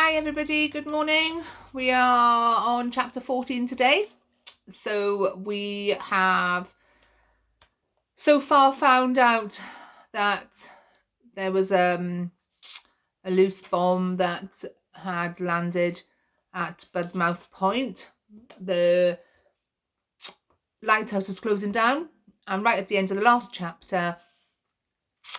Hi everybody, good morning. We are on chapter 14 today. So we have so far found out that there was a loose bomb that had landed at Budmouth Point. The lighthouse was closing down, and right at the end of the last chapter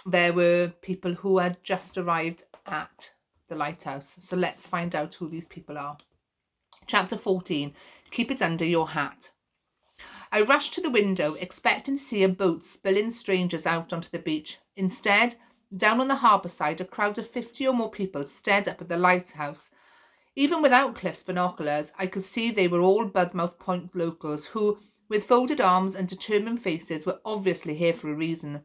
there were people who had just arrived at the lighthouse. So let's find out who these people are. Chapter 14, keep it under your hat. I rushed to the window, expecting to see a boat spilling strangers out onto the beach. Instead, down on the harbour side, a crowd of 50 or more people stared up at the lighthouse. Even without Cliff's binoculars, I could see they were all Budmouth Point locals who, with folded arms and determined faces, were obviously here for a reason.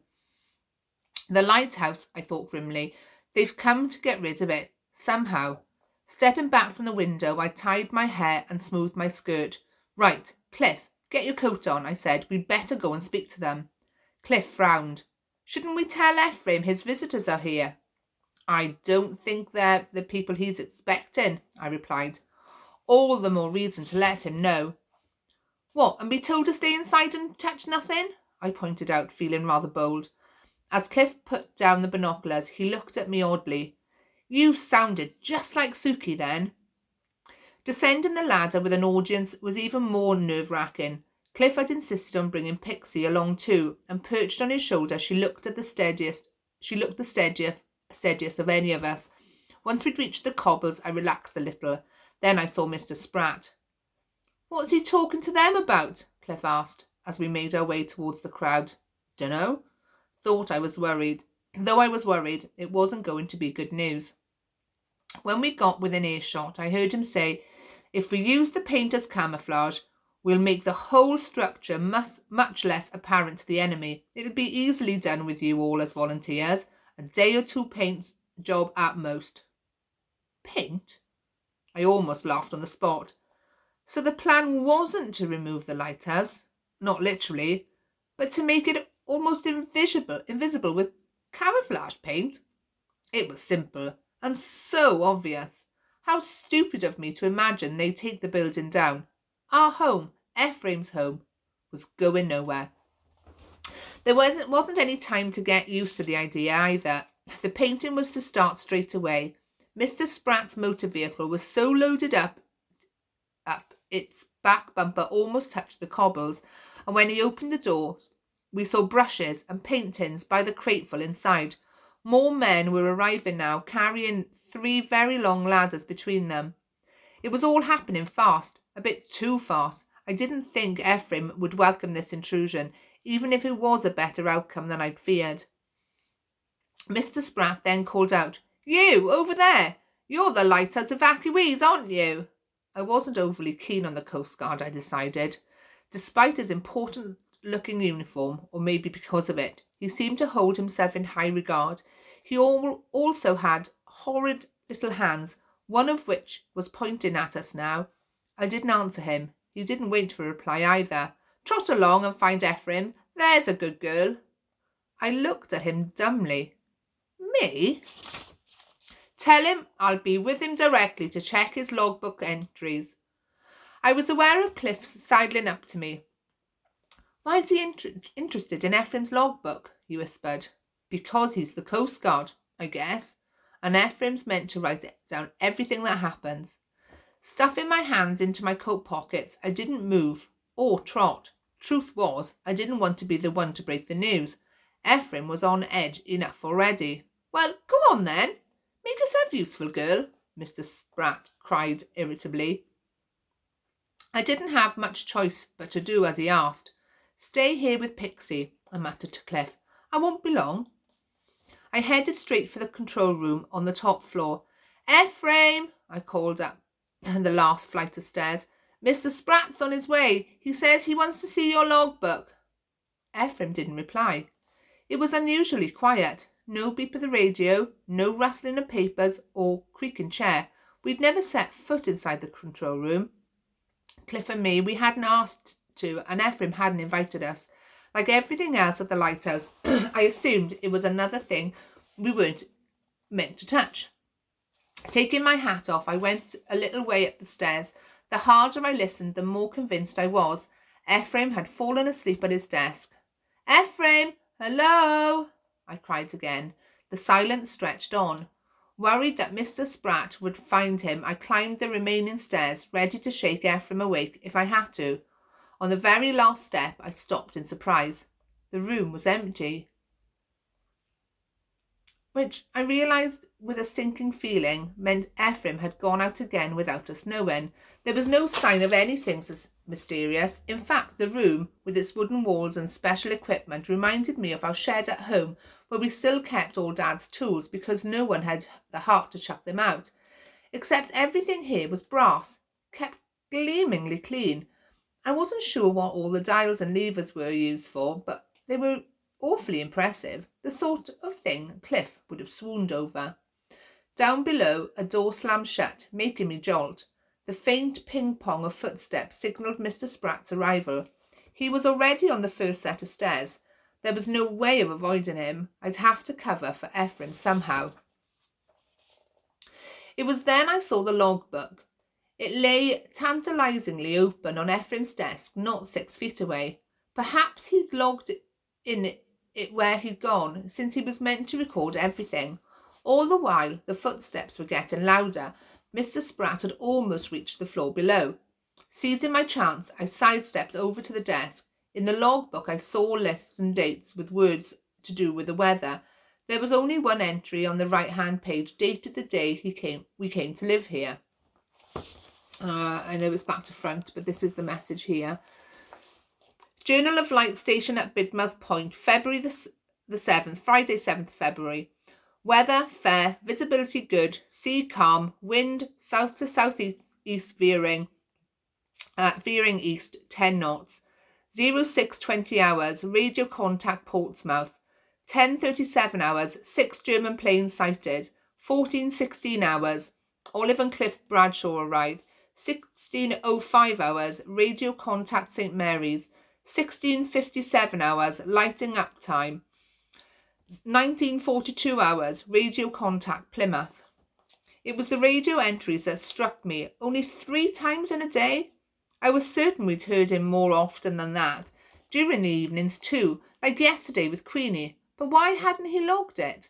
The lighthouse, I thought grimly. They've come to get rid of it, somehow. Stepping back from the window, I tied my hair and smoothed my skirt. Right, Cliff, get your coat on, I said. We'd better go and speak to them. Cliff frowned. Shouldn't we tell Ephraim his visitors are here? I don't think they're the people he's expecting, I replied. All the more reason to let him know. What, and be told to stay inside and touch nothing? I pointed out, feeling rather bold. As Cliff put down the binoculars, he looked at me oddly. You sounded just like Suki then. Descending the ladder with an audience was even more nerve-wracking. Cliff had insisted on bringing Pixie along too, and perched on his shoulder, she looked the steadiest of any of us. Once we'd reached the cobbles, I relaxed a little. Then I saw Mr. Spratt. What's he talking to them about? Cliff asked, as we made our way towards the crowd. Dunno. Though I was worried, it wasn't going to be good news. When we got within earshot, I heard him say, if we use the paint as camouflage, we'll make the whole structure much less apparent to the enemy. It'll be easily done with you all as volunteers. A day or two paint's job at most. Paint? I almost laughed on the spot. So the plan wasn't to remove the lighthouse, not literally, but to make it almost invisible with camouflage paint. It was simple and so obvious. How stupid of me to imagine they'd take the building down. Our home, Ephraim's home, was going nowhere. There wasn't any time to get used to the idea either. The painting was to start straight away. Mr. Spratt's motor vehicle was so loaded up its back bumper almost touched the cobbles, and when he opened the door, we saw brushes and paint tins by the crateful inside. More men were arriving now, carrying 3 very long ladders between them. It was all happening fast, a bit too fast. I didn't think Ephraim would welcome this intrusion, even if it was a better outcome than I'd feared. Mr. Spratt then called out, You, over there! You're the lighthouse evacuees, aren't you? I wasn't overly keen on the Coast Guard, I decided. Despite his important-looking uniform, or maybe because of it, he seemed to hold himself in high regard. He also had horrid little hands, one of which was pointing at us now. I didn't answer him. He didn't wait for a reply either. Trot along and find Ephraim. There's a good girl. I looked at him dumbly. Me? Tell him I'll be with him directly to check his logbook entries. I was aware of Cliff sidling up to me. Why is he interested in Ephraim's logbook? He whispered. Because he's the Coast Guard, I guess, and Ephraim's meant to write down everything that happens. Stuffing my hands into my coat pockets, I didn't move or trot. Truth was, I didn't want to be the one to break the news. Ephraim was on edge enough already. Well, go on then. Make yourself useful, girl, Mr. Spratt cried irritably. I didn't have much choice but to do as he asked. Stay here with Pixie, I muttered to Cliff. I won't be long. I headed straight for the control room on the top floor. Ephraim, I called up the last flight of stairs. Mr. Spratt's on his way. He says he wants to see your logbook. Ephraim didn't reply. It was unusually quiet. No beep of the radio, no rustling of papers or creaking chair. We'd never set foot inside the control room. Cliff and me, we hadn't asked to, and Ephraim hadn't invited us. Like everything else at the lighthouse, I assumed it was another thing we weren't meant to touch. Taking my hat off, I went a little way up the stairs. The harder I listened, the more convinced I was. Ephraim had fallen asleep at his desk. Ephraim! Hello! I cried again. The silence stretched on. Worried that Mr. Spratt would find him, I climbed the remaining stairs, ready to shake Ephraim awake if I had to. On the very last step, I stopped in surprise. The room was empty, which I realised with a sinking feeling meant Ephraim had gone out again without us knowing. There was no sign of anything mysterious. In fact, the room, with its wooden walls and special equipment, reminded me of our shed at home, where we still kept all Dad's tools because no one had the heart to chuck them out. Except everything here was brass, kept gleamingly clean. I wasn't sure what all the dials and levers were used for, but they were awfully impressive, the sort of thing Cliff would have swooned over. Down below, a door slammed shut, making me jolt. The faint ping-pong of footsteps signalled Mr. Spratt's arrival. He was already on the first set of stairs. There was no way of avoiding him. I'd have to cover for Ephraim somehow. It was then I saw the logbook. It lay tantalisingly open on Ephraim's desk, not 6 feet away. Perhaps he'd logged in it where he'd gone, since he was meant to record everything. All the while, the footsteps were getting louder. Mr. Spratt had almost reached the floor below. Seizing my chance, I sidestepped over to the desk. In the logbook, I saw lists and dates with words to do with the weather. There was only one entry on the right-hand page, dated the day we came to live here. I know it's back to front, but this is the message here. Journal of Light Station at Bidmouth Point, February the 7th, Friday 7th February. Weather fair, visibility good, sea calm, wind south to southeast veering east 10 knots. 06:20 hours, radio contact Portsmouth. 10:37 hours, 6 German planes sighted. 14:16 hours, Olive and Cliff Bradshaw arrived. 16:05 hours, radio contact St. Mary's. 16:57 hours, lighting up time. 19:42 hours, radio contact Plymouth. It was the radio entries that struck me. Only 3 times in a day? I was certain we'd heard him more often than that. During the evenings too, like yesterday with Queenie. But why hadn't he logged it?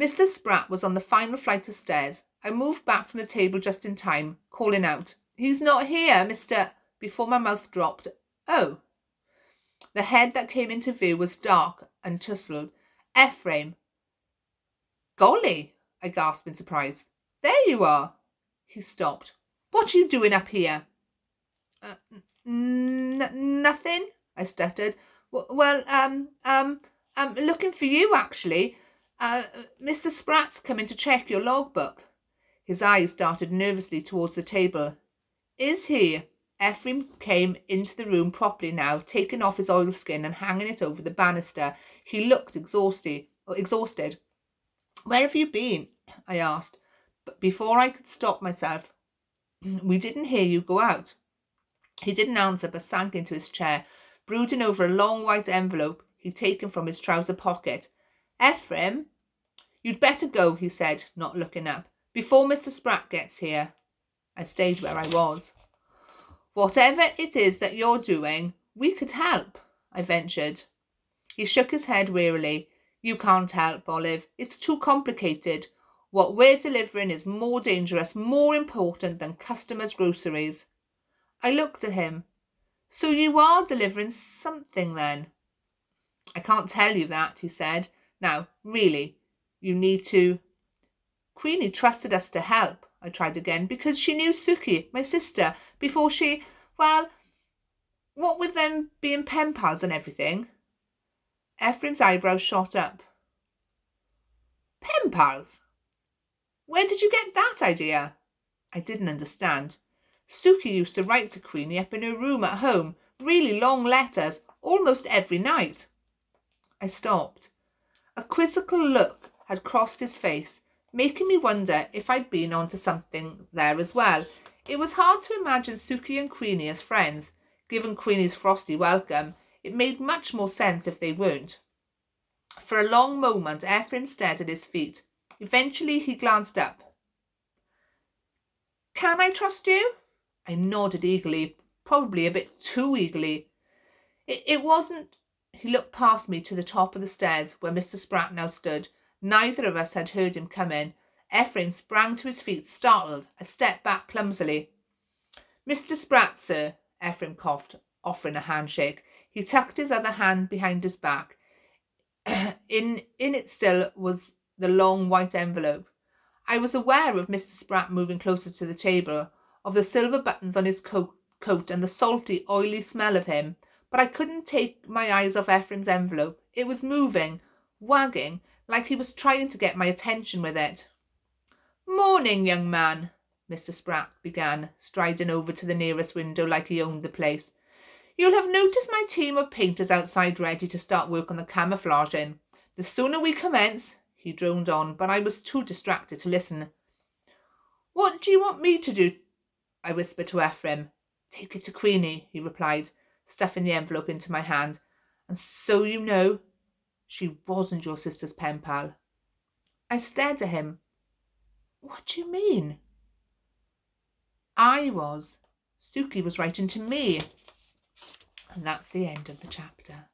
Mr. Spratt was on the final flight of stairs. I moved back from the table just in time, calling out, "He's not here, Mr." before my mouth dropped. Oh. The head that came into view was dark and tousled. Ephraim. Golly, I gasped in surprise. There you are. He stopped. What are you doing up here? Nothing, I stuttered. Well, I'm looking for you, actually. Mr. Spratt's coming to check your logbook. His eyes darted nervously towards the table. Is he? Ephraim came into the room properly now, taking off his oilskin and hanging it over the banister. He looked exhausted. Where have you been? I asked, but before I could stop myself. We didn't hear you go out. He didn't answer, but sank into his chair, brooding over a long white envelope he'd taken from his trouser pocket. Ephraim? You'd better go, he said, not looking up, before Mr. Spratt gets here. I stayed where I was. Whatever it is that you're doing, we could help, I ventured. He shook his head wearily. You can't help, Olive. It's too complicated. What we're delivering is more dangerous, more important than customers' groceries. I looked at him. So you are delivering something then? I can't tell you that, he said. Now, really, you need to. Queenie trusted us to help, I tried again, because she knew Suki, my sister, before she, well, what with them being pen pals and everything. Ephraim's eyebrows shot up. Pen pals? Where did you get that idea? I didn't understand. Suki used to write to Queenie up in her room at home, really long letters, almost every night. I stopped. A quizzical look had crossed his face, making me wonder if I'd been onto something there as well. It was hard to imagine Suki and Queenie as friends. Given Queenie's frosty welcome, it made much more sense if they weren't. For a long moment, Ephraim stared at his feet. Eventually, he glanced up. Can I trust you? I nodded eagerly, probably a bit too eagerly. It wasn't. He looked past me to the top of the stairs where Mr. Spratt now stood. Neither of us had heard him come in. Ephraim sprang to his feet, startled. I stepped back clumsily. Mr. Spratt, sir, Ephraim coughed, offering a handshake. He tucked his other hand behind his back. In it still was the long white envelope. I was aware of Mr. Spratt moving closer to the table, of the silver buttons on his coat and the salty, oily smell of him, but I couldn't take my eyes off Ephraim's envelope. It was moving, wagging, like he was trying to get my attention with it. Morning, young man, Mr. Spratt began, striding over to the nearest window like he owned the place. You'll have noticed my team of painters outside ready to start work on the camouflaging. The sooner we commence, he droned on, but I was too distracted to listen. What do you want me to do? I whispered to Ephraim. Take it to Queenie, he replied, stuffing the envelope into my hand. And so you know, she wasn't your sister's pen pal. I stared at him. What do you mean? I was. Suki was writing to me. And that's the end of the chapter.